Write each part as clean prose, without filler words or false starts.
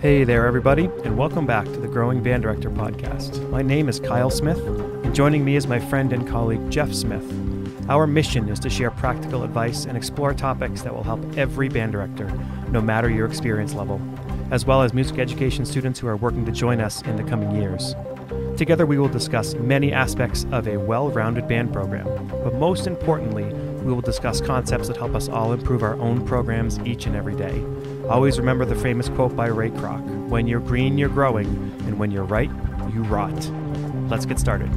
Hey there, everybody, and welcome back to the Growing Band Director podcast. My name is Kyle Smith, and joining me is my friend and colleague, Jeff Smith. Our mission is to share practical advice and explore topics that will help every band director, no matter your experience level, as well as music education students who are working to join us in the coming years. Together, we will discuss many aspects of a well-rounded band program, but most importantly, we will discuss concepts that help us all improve our own programs each and every day. Always remember the famous quote by Ray Kroc, "When you're green, you're growing, and when you're right, you rot." Let's get started.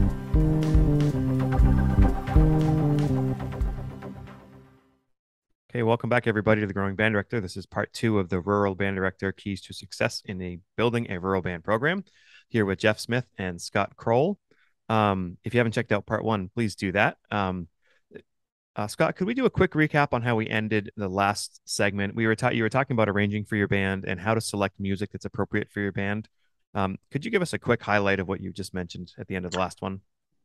Okay, welcome back everybody to the Growing Band Director. This is part 2 of the Rural Band Director Keys to Success in Building a Rural Band Program, here with Jeff Smith and Scott Kroll. If you haven't checked out part 1, please do that. Scott, could we do a quick recap on how we ended the last segment? You were talking about arranging for your band and how to select music that's appropriate for your band. Could you give us a quick highlight of what you just mentioned at the end of the last one?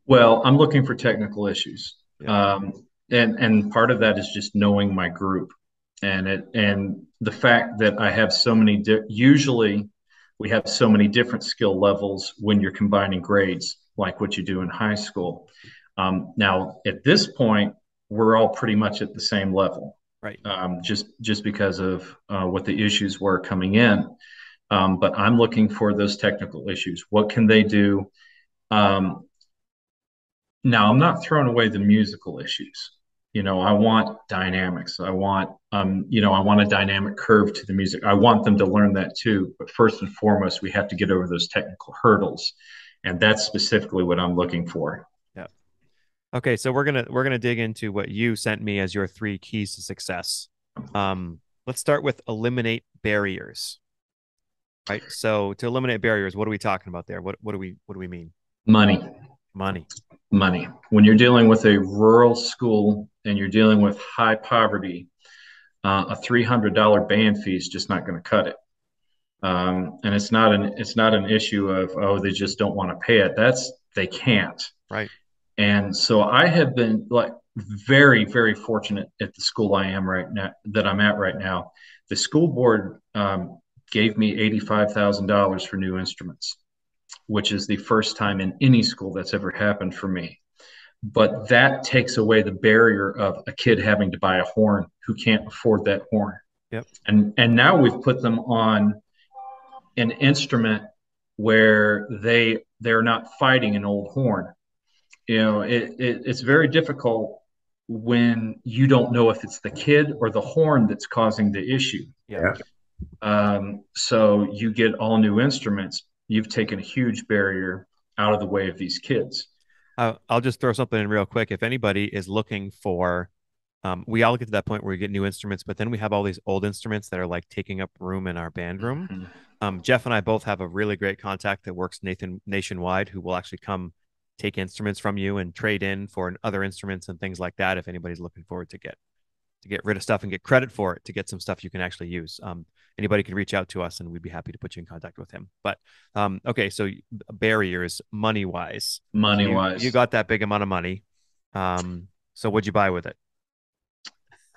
Well, I'm looking for technical issues. Yeah. And part of that is just knowing my group and the fact that I have so many usually we have so many different skill levels when you're combining grades, like what you do in high school. Now, at this point, we're all pretty much at the same level, right? Just because of what the issues were coming in. But I'm looking for those technical issues. What can they do? Now, I'm not throwing away the musical issues. I want dynamics. I want I want a dynamic curve to the music. I want them to learn that too. But first and foremost, we have to get over those technical hurdles, and that's specifically what I'm looking for. Yeah. Okay, so we're gonna dig into what you sent me as your 3 keys to success. Let's start with eliminate barriers. Right. So to eliminate barriers, what are we talking about there? What do we mean? Money. When you're dealing with a rural school and you're dealing with high poverty, a $300 band fee is just not going to cut it. And it's not an issue of they just don't want to pay it. They can't. Right. And so I have been very, very fortunate at the school I'm at right now. The school board gave me $85,000 for new instruments, which is the first time in any school that's ever happened for me. But that takes away the barrier of a kid having to buy a horn who can't afford that horn. Yep. And now we've put them on an instrument where they're not fighting an old horn. It's very difficult when you don't know if it's the kid or the horn that's causing the issue. Yeah. So you get all new instruments. You've taken a huge barrier out of the way of these kids. I'll just throw something in real quick. If anybody is looking for, we all get to that point where we get new instruments, but then we have all these old instruments that are like taking up room in our band room. Mm-hmm. Jeff and I both have a really great contact that works nationwide who will actually come take instruments from you and trade in for other instruments and things like that. If anybody's looking forward to get rid of stuff and get credit for it, to get some stuff you can actually use. Anybody can reach out to us and we'd be happy to put you in contact with him. But okay, so barriers, money-wise. You got that big amount of money. So what'd you buy with it?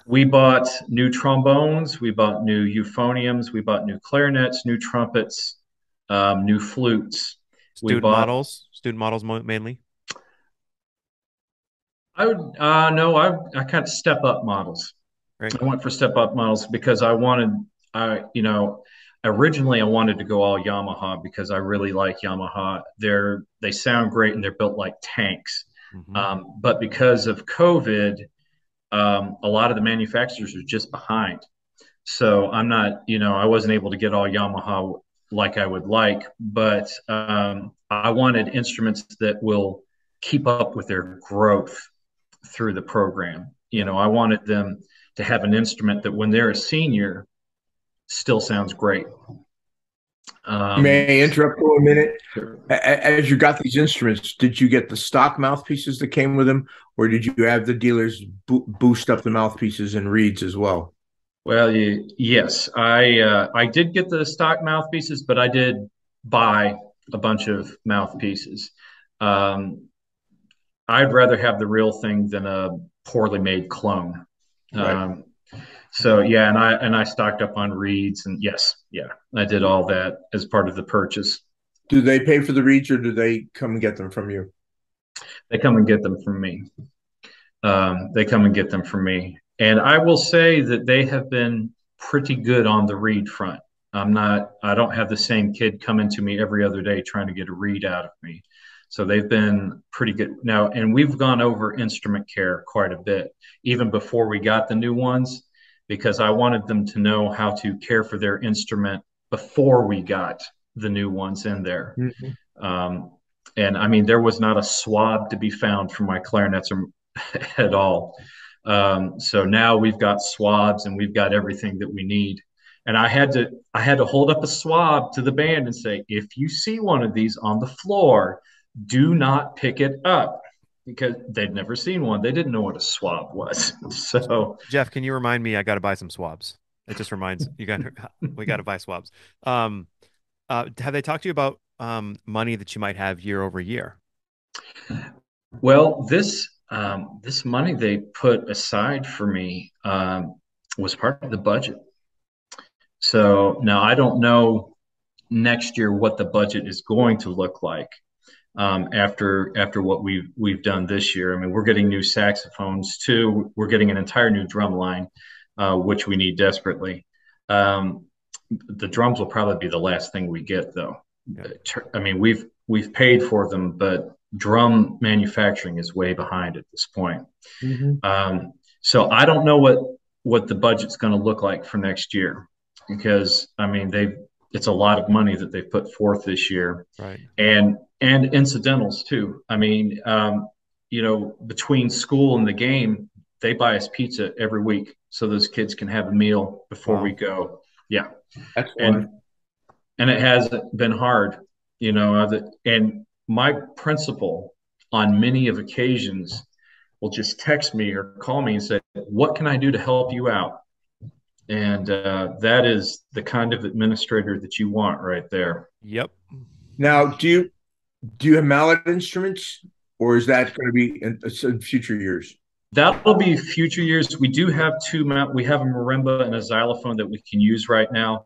We bought new trombones, we bought new euphoniums, we bought new clarinets, new trumpets, new flutes. Student models mainly? I would no, I kind of step up models. Right. I went for step up models because originally I wanted to go all Yamaha because I really like Yamaha. They sound great and they're built like tanks. Mm-hmm. But because of COVID, a lot of the manufacturers are just behind. So I'm not, I wasn't able to get all Yamaha like I would like, but I wanted instruments that will keep up with their growth through the program. I wanted them to have an instrument that when they're a senior still sounds great. May I interrupt for a minute? Sure. As you got these instruments, did you get the stock mouthpieces that came with them, or did you have the dealers boost up the mouthpieces and reeds as well? Well, yes, I did get the stock mouthpieces, but I did buy a bunch of mouthpieces. I'd rather have the real thing than a poorly made clone. Right. So yeah, and I stocked up on reeds, and yes, yeah, I did all that as part of the purchase. Do they pay for the reeds, or do they come and get them from you? They come and get them from me. They come and get them from me, and I will say that they have been pretty good on the reed front. I don't have the same kid coming to me every other day trying to get a reed out of me. So they've been pretty good now, and we've gone over instrument care quite a bit, even before we got the new ones, because I wanted them to know how to care for their instrument before we got the new ones in there. Mhm. Um, and I mean, there was not a swab to be found for my clarinets at all. So now we've got swabs and we've got everything that we need. And I had to hold up a swab to the band and say, if you see one of these on the floor, do not pick it up, because they'd never seen one. They didn't know what a swab was. So Jeff, can you remind me? I got to buy some swabs. It just reminds you got we got to buy swabs. Um, have they talked to you about money that you might have year over year? well, this money they put aside for me was part of the budget. So now I don't know next year what the budget is going to look like after what we've done this year. I mean, we're getting new saxophones too. We're getting an entire new drum line, which we need desperately. Um, the drums will probably be the last thing we get, though. Yeah. I mean, we've paid for them, but drum manufacturing is way behind at this point. Mhm. So I don't know what the budget's going to look like for next year, because I mean it's a lot of money that they've put forth this year, Right. and incidentals too. I mean, between school and the game, they buy us pizza every week so those kids can have a meal before we Wow. go. Yeah, That's and one. and it hasn't been hard, and my principal on many of occasions will just text me or call me and say, "What can I do to help you out?" And that is the kind of administrator that you want right there. Yep. Now, do you have mallet instruments, or is that going to be in future years? That'll be future years. We do have we have a marimba and a xylophone that we can use right now.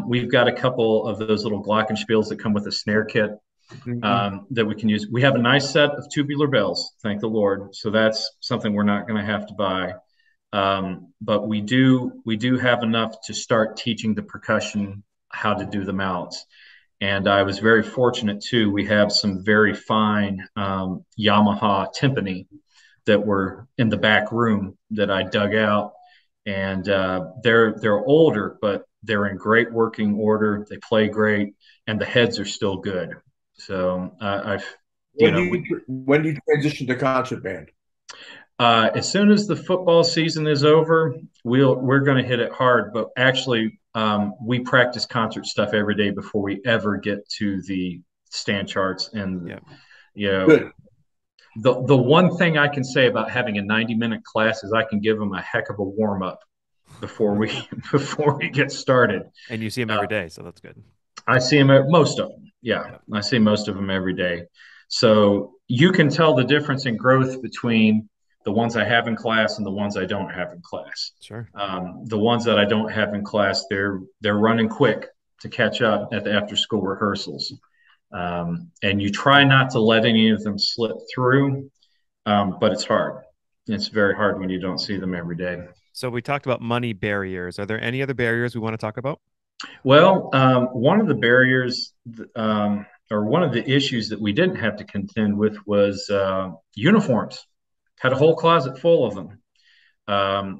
We've got a couple of those little glockenspiels that come with a snare kit Mhm. that we can use. We have a nice set of tubular bells, thank the Lord. So that's something we're not going to have to buy. But we do have enough to start teaching the percussion how to do the mounts. And I was very fortunate too. We have some very fine Yamaha timpani that were in the back room that I dug out, and they're older, but they're in great working order. They play great, and the heads are still good. So I've you When do know you we, when do you transition to concert band? as soon as the football season is over, we're going to hit it hard. But actually, we practice concert stuff every day before we ever get to the stand charts. And Yep. you know, Good. the one thing I can say about having a 90-minute class is I can give them a heck of a warm up before we before we get started. And you see them every day, so that's good. I see them at most of them. Yeah, Yep. I see most of them every day. So you can tell the difference in growth between the ones I have in class and the ones I don't have in class. Sure. The ones that I don't have in class, they're running quick to catch up at the after school rehearsals, and you try not to let any of them slip through, but it's hard. It's very hard when you don't see them every day. So we talked about money barriers. Are there any other barriers we want to talk about? Well, one of the barriers, or one of the issues that we didn't have to contend with was uniforms. Had a whole closet full of them,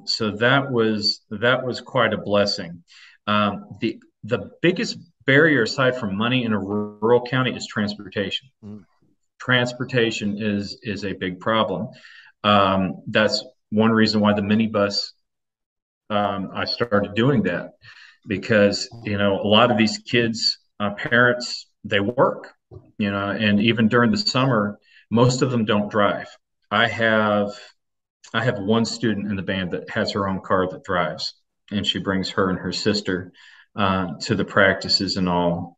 so that was quite a blessing. The biggest barrier aside from money in a rural county is transportation. Mm. Transportation is a big problem. That's one reason why the minibus, I started doing that, because a lot of these kids parents, they work, and even during the summer most of them don't drive. I have i have one student in the band that has her own car that drives, and she brings her and her sister to the practices and all,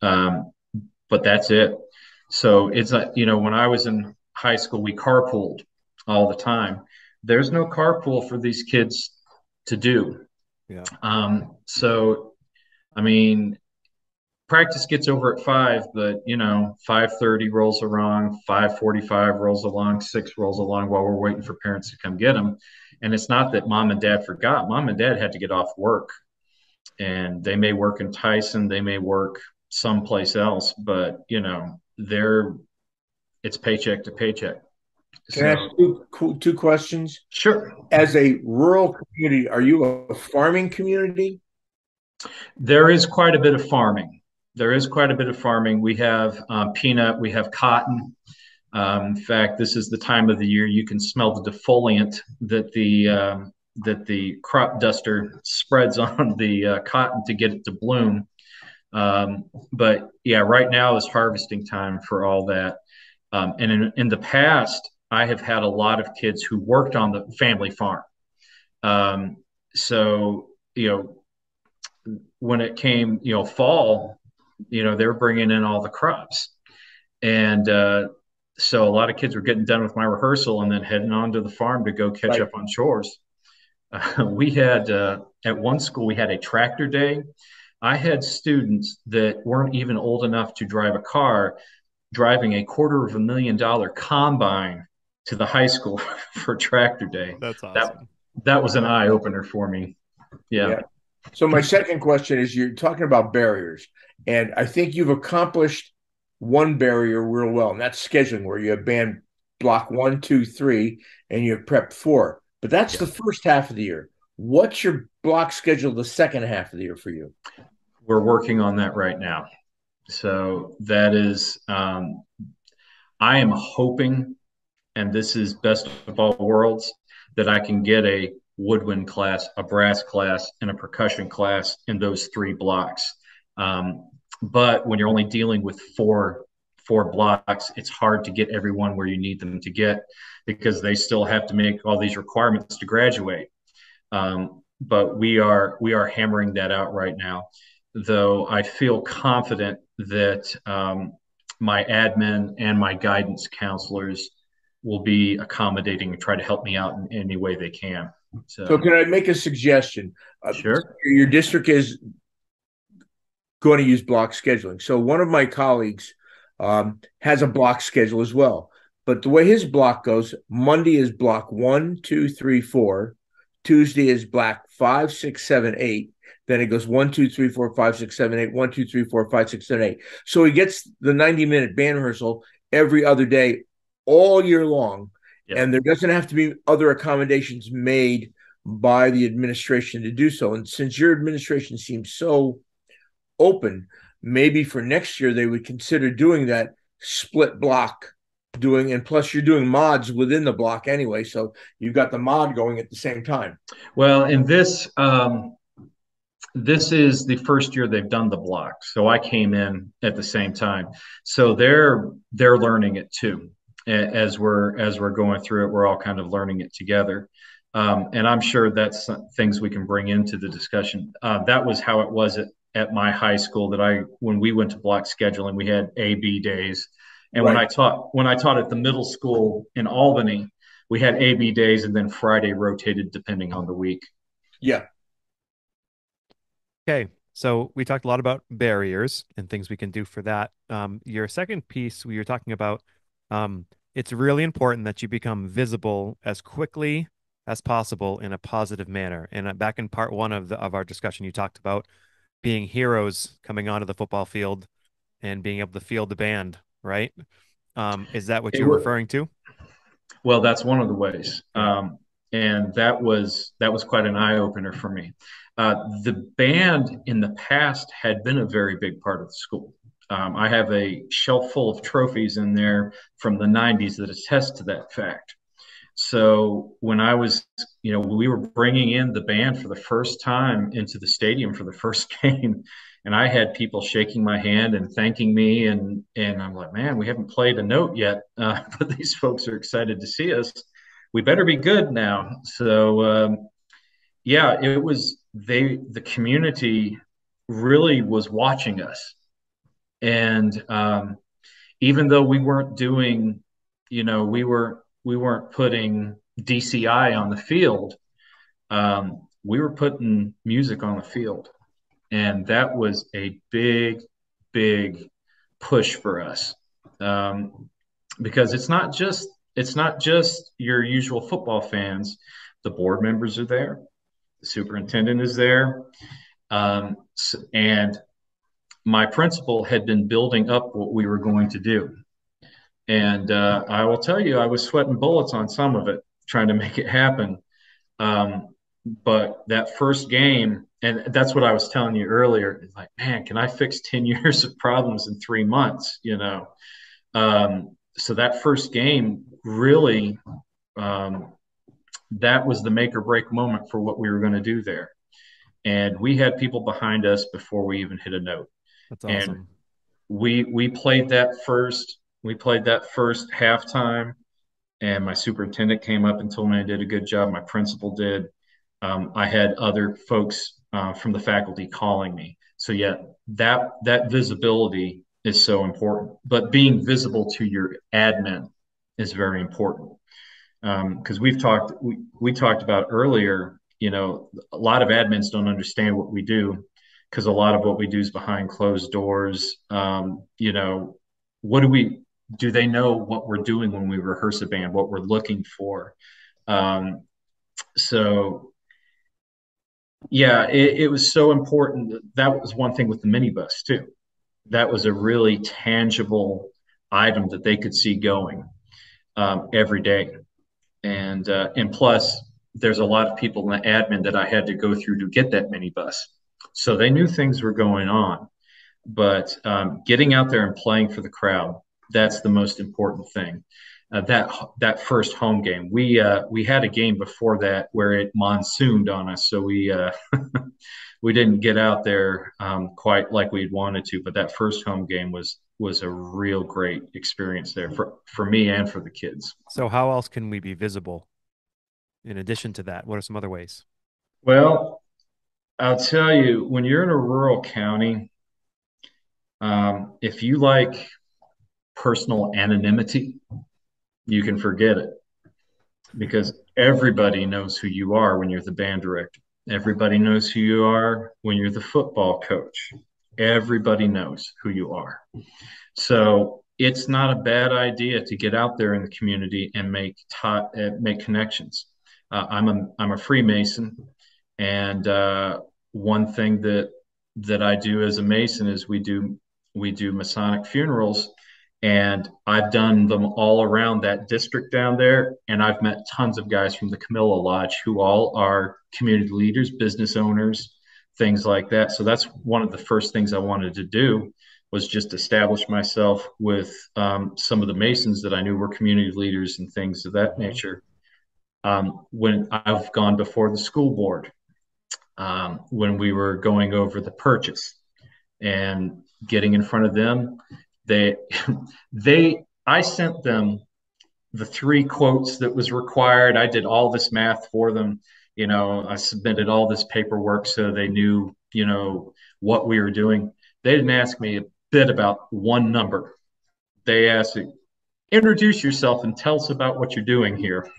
but that's it. So it's like, when I was in high school we carpooled all the time. There's no carpool for these kids to do. Yeah. So, I mean, practice gets over at 5, but 5:30 rolls along, 5:45 rolls along, 6 rolls along while we're waiting for parents to come get them. And it's not that mom and dad forgot. Mom and dad had to get off work, and they may work in Tyson, they may work someplace else, but they're it's paycheck to paycheck. Can I ask So two questions? sure. As a rural community, are you a farming community? There is quite a bit of farming. There is quite a bit of farming. We have peanut, we have cotton. In fact, this is the time of the year you can smell the defoliant that the crop duster spreads on the cotton to get it to bloom. But yeah, right now is harvesting time for all that. And in the past, I have had a lot of kids who worked on the family farm. Um, so, when it came, fall, they were bringing in all the crops. And so a lot of kids were getting done with my rehearsal and then heading on to the farm to go catch Right. up on chores. We had, at one school, we had a tractor day. I had students that weren't even old enough to drive a car driving a $250,000 combine to the high school for tractor day. That's That awesome. that was an eye opener for me. Yeah. Yeah. So my second question is, you're talking about barriers, and I think you've accomplished one barrier real well, and that's scheduling, where you have band block 1, 2, 3, and you have prep 4. But that's Yeah. the first half of the year. What's your block schedule the second half of the year for you? We're working on that right now. So that is, I am hoping, and this is best of all worlds, that I can get a woodwind class, a brass class, and a percussion class in those 3 blocks. But when you're only dealing with four blocks, it's hard to get everyone where you need them to get because they still have to make all these requirements to graduate. But we are hammering that out right now. Though I feel confident that my admin and my guidance counselors will be accommodating and try to help me out in any way they can. So So can I make a suggestion? sure. Your district is going to use block scheduling. So one of my colleagues has a block schedule as well. But the way his block goes, Monday is block 1, 2, 3, 4. Tuesday is block 5, 6, 7, 8. Then it goes 1, 2, 3, 4, 5, 6, 7, 8. 1, 2, 3, 4, 5, 6, 7, 8. So he gets the 90-minute band rehearsal every other day, all year long. Yeah. And there doesn't have to be other accommodations made by the administration to do so. And since your administration seems so open, maybe for next year they would consider doing that split block doing, and plus you're doing mods within the block anyway, so you've got the mod going at the same time. Well, in this is the first year they've done the block, so I came in at the same time. So they're learning it too. As we're going through it, we're all kind of learning it together. And I'm sure that's things we can bring into the discussion. That was how it was at my high school, when we went to block scheduling, we had A/B days. And Right. when I taught at the middle school in Albany, we had A/B days, and then Friday rotated depending on the week. Yeah. Okay, so we talked a lot about barriers and things we can do for that. Your second piece, we were talking about, it's really important that you become visible as quickly as possible in a positive manner. And back in part one of our discussion, you talked about being heroes coming onto the football field and being able to field the band, right? Is that what Hey, you're referring to? well, that's one of the ways. Yeah. And that was quite an eye opener for me. The band in the past had been a very big part of the school. I have a shelf full of trophies in there from the 90s that attest to that fact. So when we were bringing in the band for the first time into the stadium for the first game, and I had people shaking my hand and thanking me, and I'm like, man, we haven't played a note yet, but these folks are excited to see us. We better be good now. So yeah, the community really was watching us, and even though we weren't doing, we weren't putting DCI on the field. we were putting music on the field. And that was a big, big push for us. Because it's not just your usual football fans. The board members are there, the superintendent is there, and my principal had been building up what we were going to do. And I will tell you, I was sweating bullets on some of it, trying to make it happen. But that first game, and that's what I was telling you earlier, like, man, can I fix 10 years of problems in 3 months? So that first game really, that was the make or break moment for what we were going to do there. And we had people behind us before we even hit a note. That's awesome. And we played that first halftime, and my superintendent came up and told me I did a good job. My principal did. I had other folks from the faculty calling me. So yeah, that visibility is so important. But being visible to your admin is very important. Because we talked about earlier, a lot of admins don't understand what we do, because a lot of what we do is behind closed doors. Do they know what we're doing when we rehearse a band, what we're looking for? So yeah, it was so important. That was one thing with the minibus too. That was a really tangible item that they could see going every day. And plus, there's a lot of people in the admin that I had to go through to get that minibus. So they knew things were going on. But getting out there and playing for the crowd, that's the most important thing. That first home game, we had a game before that where it monsooned on us, so we we didn't get out there quite like we'd wanted to. But that first home game was a real great experience there for me and for the kids. So how else can we be visible in addition to that? What are some other ways? Well, I'll tell you, when you're in a rural county, if you like personal anonymity, you can forget it, because everybody knows who you are when you're the band director. Everybody knows who you are when you're the football coach. Everybody knows who you are. So it's not a bad idea to get out there in the community and make connections. I'm a Freemason, and one thing that I do as a Mason is we do Masonic funerals. And I've done them all around that district down there. And I've met tons of guys from the Camilla Lodge who all are community leaders, business owners, things like that. So that's one of the first things I wanted to do, was just establish myself with some of the Masons that I knew were community leaders and things of that nature. When I've gone before the school board, when we were going over the purchase and getting in front of them, I sent them the 3 quotes that was required. I did all this math for them. I submitted all this paperwork so they knew, what we were doing. They didn't ask me a bit about one number. They asked me, introduce yourself and tell us about what you're doing here.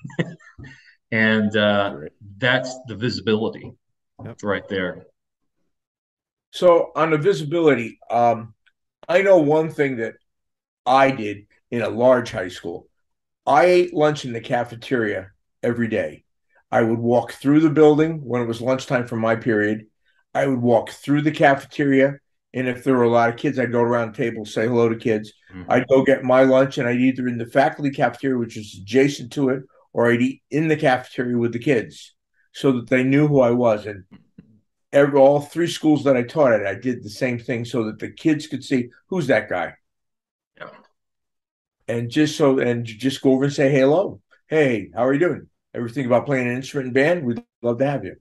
And that's the visibility right there. So on the visibility, I know one thing that I did in a large high school. I ate lunch in the cafeteria every day. I would walk through the building when it was lunchtime for my period. I would walk through the cafeteria, and if there were a lot of kids, I'd go around the table, say hello to kids. Mm-hmm. I'd go get my lunch, and I'd either in the faculty cafeteria, which was adjacent to it, or I'd eat in the cafeteria with the kids so that they knew who I was. And all 3 schools that I taught at, I did the same thing so that the kids could see, who's that guy? Yeah. And just go over and say hello. Hey, how are you doing? Ever think about playing an instrument in band? We'd love to have you.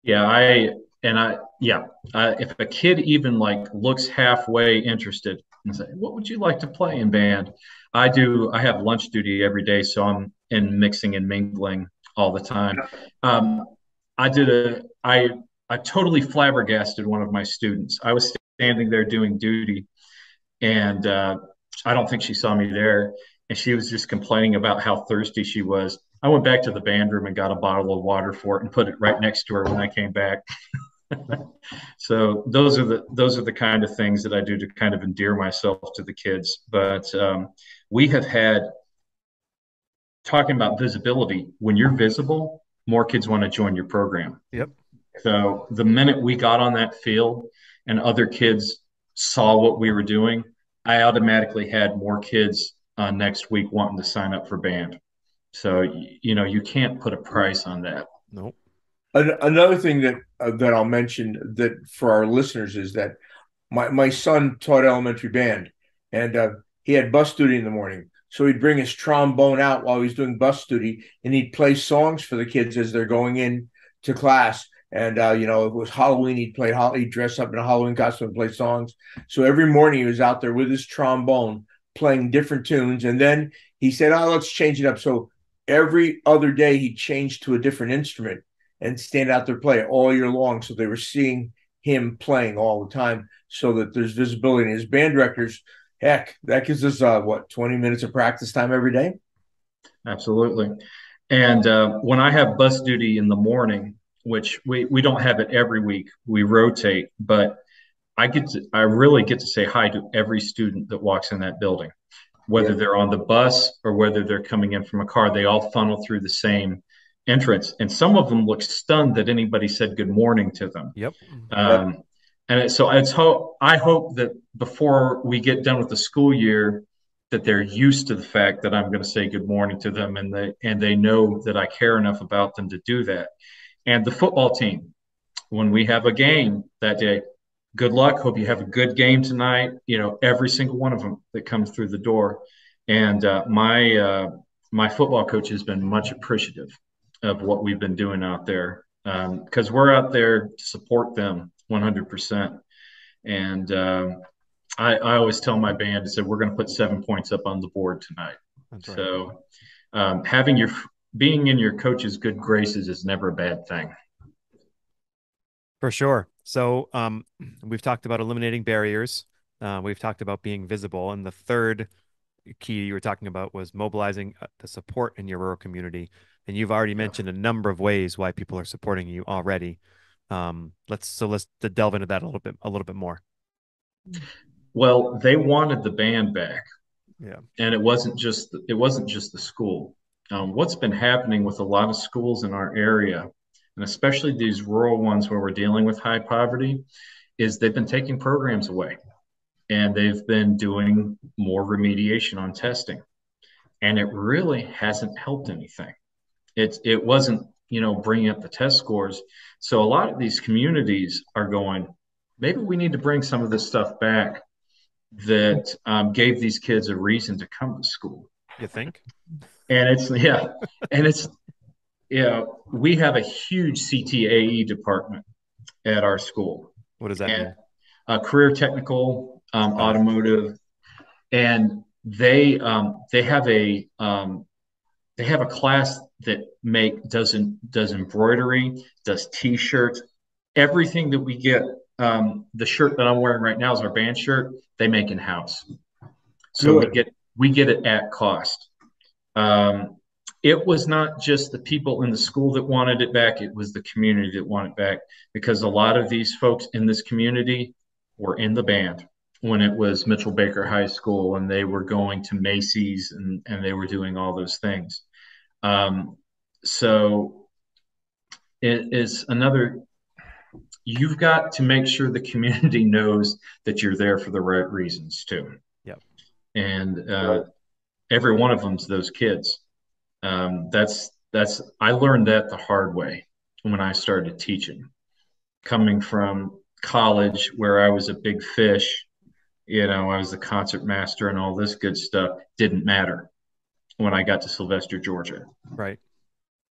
Yeah, if a kid even looks halfway interested and say, what would you like to play in band? I have lunch duty every day, so I'm in mixing and mingling all the time. I totally flabbergasted one of my students. I was standing there doing duty, and I don't think she saw me there. and she was just complaining about how thirsty she was. I went back to the band room and got a bottle of water for it and put it right next to her when I came back. So those are the kind of things that I do to kind of endear myself to the kids. But we have had, talking about visibility, when you're visible, more kids want to join your program. Yep. So the minute we got on that field and other kids saw what we were doing, I automatically had more kids next week wanting to sign up for band. So, you can't put a price on that. Nope. Another thing that I'll mention that for our listeners is that my son taught elementary band, and he had bus duty in the morning. So he'd bring his trombone out while he was doing bus duty, and he'd play songs for the kids as they're going in to class. And it was Halloween. He'd dress up in a Halloween costume and play songs. So every morning he was out there with his trombone playing different tunes. And then he said, "Oh, let's change it up." So every other day he changed to a different instrument and stand out there play all year long. So they were seeing him playing all the time, so that there's visibility. And as band directors, heck, that gives us 20 minutes of practice time every day. Absolutely. And when I have bus duty in the morning, which we don't have it every week, we rotate, but I really get to say hi to every student that walks in that building, whether they're on the bus or whether they're coming in from a car. They all funnel through the same entrance, and some of them look stunned that anybody said good morning to them. Yep. And so I hope that before we get done with the school year, that they're used to the fact that I'm going to say good morning to them, and they know that I care enough about them to do that. And the football team, when we have a game that day, good luck. Hope you have a good game tonight. Every single one of them that comes through the door. And my football coach has been much appreciative of what we've been doing out there, because we're out there to support them 100%. And I always tell my band, I said, we're going to put 7 points up on the board tonight. That's right. So being in your coach's good graces is never a bad thing. For sure. So we've talked about eliminating barriers. We've talked about being visible. And the third key you were talking about was mobilizing the support in your rural community. And you've already mentioned a number of ways why people are supporting you already. Let's delve into that a little bit more. Well, they wanted the band back. Yeah. And it wasn't just the school. What's been happening with a lot of schools in our area, and especially these rural ones where we're dealing with high poverty, is they've been taking programs away, and they've been doing more remediation on testing, and it really hasn't helped anything. It wasn't, bringing up the test scores. So a lot of these communities are going, maybe we need to bring some of this stuff back that gave these kids a reason to come to school. You think? And we have a huge CTAE department at our school. What does that mean? Career technical, automotive, and they have a class that does embroidery, does T-shirts, everything that we get. The shirt that I'm wearing right now is our band shirt. They make in house, so we get it at cost. It was not just the people in the school that wanted it back; it was the community that wanted it back, because a lot of these folks in this community were in the band when it was Mitchell Baker High School, and they were going to Macy's, and they were doing all those things. So it is another. You've got to make sure the community knows that you're there for the right reasons too. Yep. And every one of them's those kids. I learned that the hard way when I started teaching. Coming from college where I was a big fish, I was the concert master and all this good stuff, didn't matter when I got to Sylvester, Georgia. Right.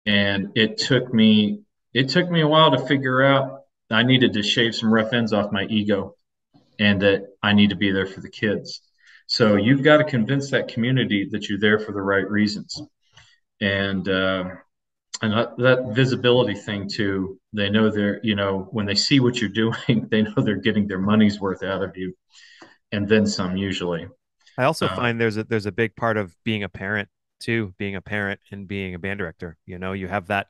And it took me a while to figure out I needed to shave some rough ends off my ego, and that I need to be there for the kids. So you've got to convince that community that you're there for the right reasons. And that visibility thing too, they know when they see what you're doing, they know they're getting their money's worth out of you, and then some usually. I also Um, find there's a big part of being a parent too, being a parent and being a band director. You have that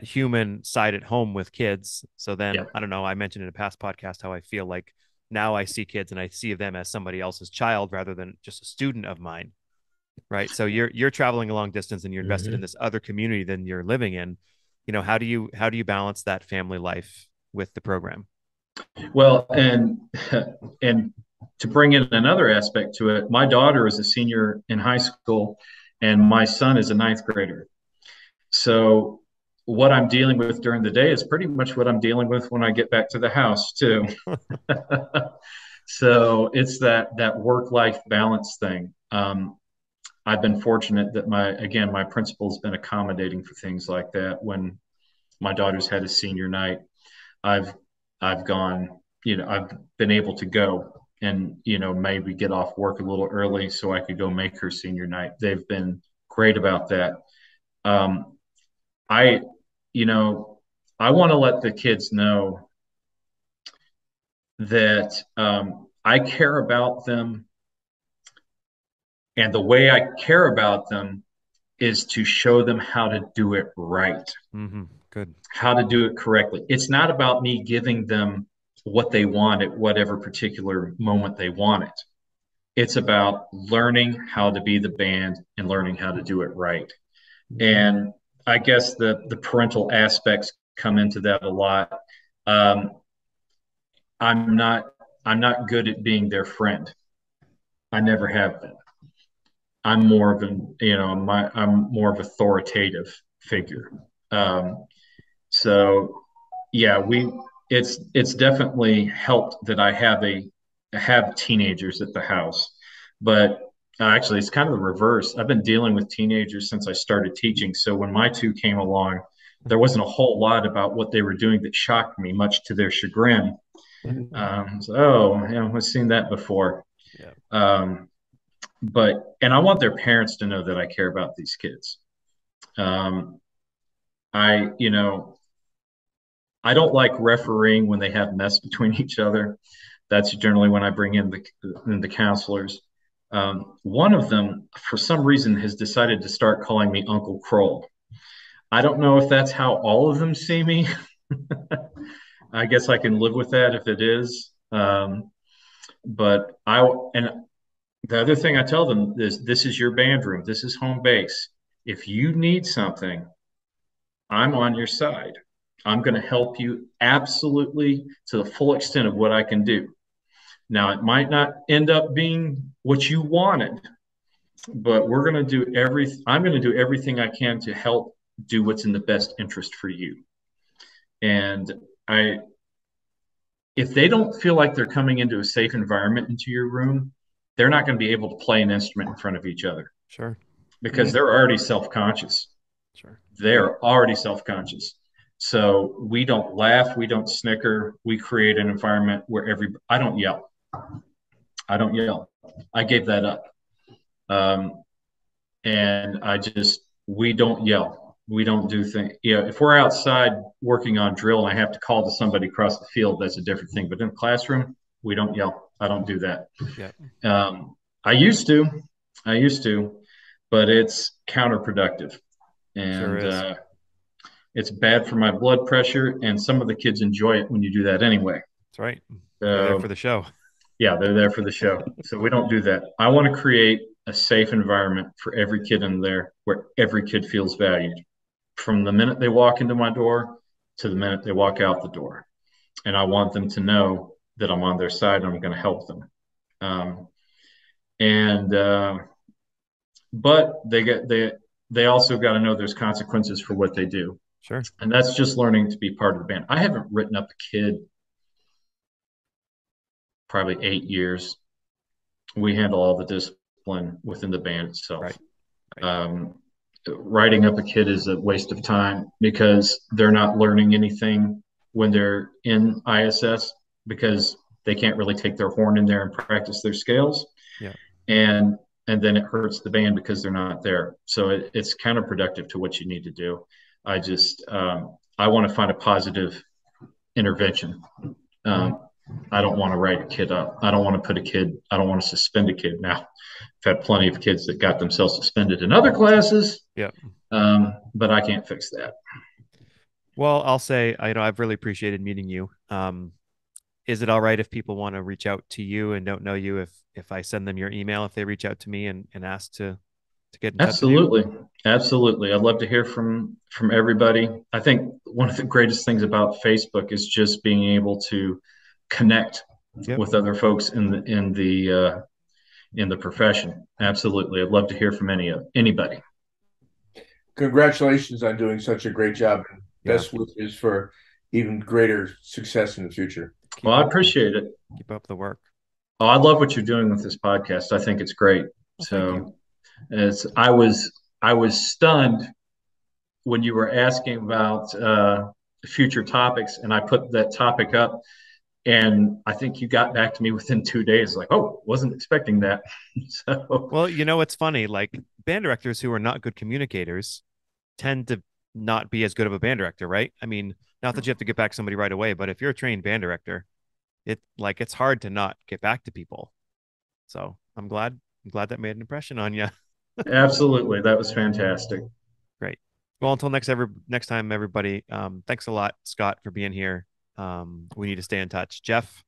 human side at home with kids. So yeah. then I don't know, I mentioned in a past podcast how I feel like now I see kids and I see them as somebody else's child rather than just a student of mine. Right. So you're traveling a long distance and you're invested in Mhm. this other community than you're living in. How do you balance that family life with the program? Well, and to bring in another aspect to it, my daughter is a senior in high school, and my son is a ninth grader. So what I'm dealing with during the day is pretty much what I'm dealing with when I get back to the house too. So it's that work life balance thing. I've been fortunate that my principal's been accommodating for things like that. When my daughter's had a senior night, I've I've gone, I've been able to go and maybe get off work a little early so I could go make her senior night. They've been great about that. Um, I you know I want to let the kids know that I care about them, and the way I care about them is to show them how to do it right, Mm-hmm. Good. how to do it correctly. It's not about me giving them what they want at whatever particular moment they want it. It's about learning how to be the band and learning how to do it right. And I guess the parental aspects come into that a lot. Um, I'm not I'm not good at being their friend. I never have been. I'm more of an I'm more of authoritative figure. Um, so yeah, it's definitely helped that I have teenagers at the house, but actually it's kind of the reverse. I've been dealing with teenagers since I started teaching. So when my two came along, there wasn't a whole lot about what they were doing that shocked me, much to their chagrin. So, oh, yeah, I've seen that before. Yeah. Um, and I want their parents to know that I care about these kids. Um, I, you know, I don't like refereeing when they have mess between each other. That's generally when I bring in the counselors. One of them, for some reason, has decided to start calling me Uncle Kroll. I don't know if that's how all of them see me. I guess I can live with that if it is. But and the other thing I tell them is this is your band room. This is home base. If you need something, I'm on your side. I'm going to help you absolutely to the full extent of what I can do. Now, it might not end up being what you wanted, but I'm going to do everything I can to help do what's in the best interest for you. And I, if they don't feel like they're coming into a safe environment into your room, they're not going to be able to play an instrument in front of each other Sure. because they're already self-conscious. Sure. They're already self-conscious. So we don't laugh, we don't snicker, we create an environment where I don't yell. I don't yell. I gave that up. Um, and we don't yell. We don't do things. If we're outside working on drill and I have to call to somebody across the field, that's a different thing. But in the classroom, we don't yell. I don't do that. Yeah. I used to, I used to, but it's counterproductive. Sure And is. it's bad for my blood pressure. And some of the kids enjoy it when you do that anyway. That's right. They're there for So the show. yeah, they're there for the show. So we don't do that. I want to create a safe environment for every kid in there where every kid feels valued from the minute they walk into my door to the minute they walk out the door. And I want them to know that I'm on their side and I'm going to help them. Um, and but they also got to know there's consequences for what they do, Sure. and that's just learning to be part of the band. I haven't written up a kid probably 8 years. We handle all the discipline within the band itself. Right. Right. Writing up a kid is a waste of time because they're not learning anything when they're in ISS because they can't really take their horn in there and practice their scales. Yeah. And then it hurts the band because they're not there. So it's counterproductive to what you need to do. I want to find a positive intervention. I don't want to write a kid up. I don't want to suspend a kid. Now, I've had plenty of kids that got themselves suspended in other classes. Yeah. But I can't fix that. Well, I'll say, I've really appreciated meeting you. Is it all right if people want to reach out to you and don't know you, if I send them your email, if they reach out to me and ask to get in touch with you? Absolutely. I'd love to hear from everybody. I think one of the greatest things about Facebook is just being able to connect with other folks in the profession. Absolutely. I'd love to hear from anybody. Congratulations on doing such a great job, and best wishes for even greater success in the future. Well, I appreciate it. Keep up the work. Oh, I love what you're doing with this podcast. I think it's great. Well, I was stunned when you were asking about future topics, and I put that topic up, and I think you got back to me within 2 days. Like, oh, wasn't expecting that. Well, it's funny. Like, band directors who are not good communicators tend to not be as good of a band director, right? I mean, not that you have to get back somebody right away, but if you're a trained band director, it's hard to not get back to people. So I'm glad that made an impression on you. Absolutely. That was fantastic. Great. Well, until next time, everybody, thanks a lot, Scott, for being here. We need to stay in touch. Jeff,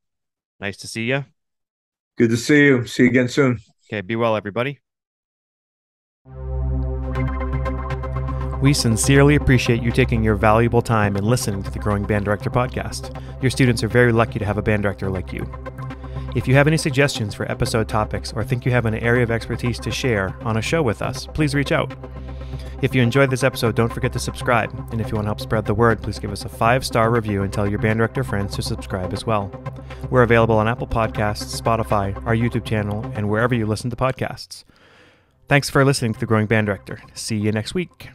nice to see you. Good to see you. See you again soon. Okay. Be well, everybody. We sincerely appreciate you taking your valuable time and listening to the Growing Band Director podcast. Your students are very lucky to have a band director like you. If you have any suggestions for episode topics or think you have an area of expertise to share on a show with us, please reach out. If you enjoyed this episode, don't forget to subscribe. And if you want to help spread the word, please give us a 5-star review and tell your band director friends to subscribe as well. We're available on Apple Podcasts, Spotify, our YouTube channel, and wherever you listen to podcasts. Thanks for listening to The Growing Band Director. See you next week.